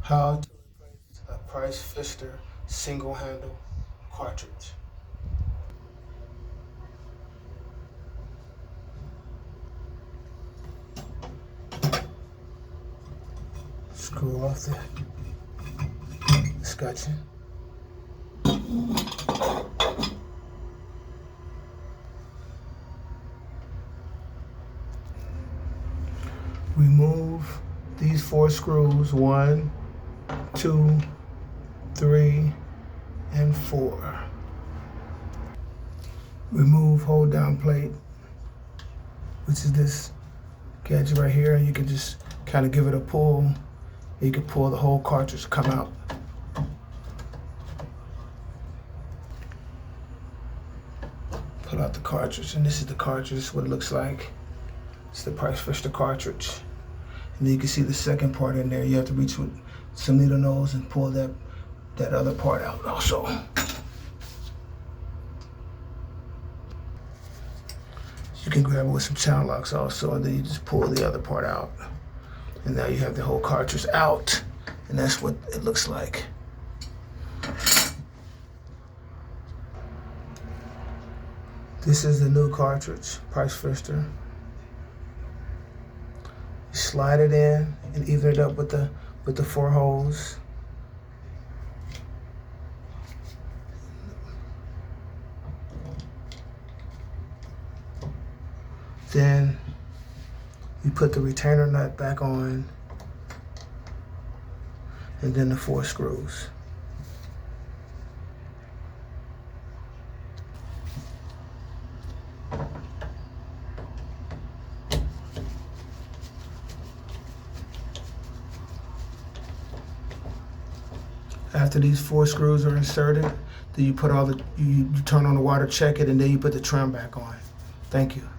How to replace a Price Phister single handle cartridge. Screw off the scutcheon. Remove these 4 screws, 1, 2, 3, and 4. Remove hold down plate, which is this gadget right here. You can just kind of give it a pull. You can pull the whole cartridge come out. Pull out the cartridge, and this is the cartridge. This is what it looks like. It's the Price Phister cartridge. And then you can see the second part in there. You have to reach with some needle nose and pull that other part out also. You can grab it with some channel locks also, and then you just pull the other part out. And now you have the whole cartridge out, and that's what it looks like. This is the new cartridge, Price Phister. You slide it in and even it up with the 4 holes. Then you put the retainer nut back on, and then the 4 screws. After these 4 screws are inserted, then you put you turn on the water, check it, and then you put the trim back on. Thank you.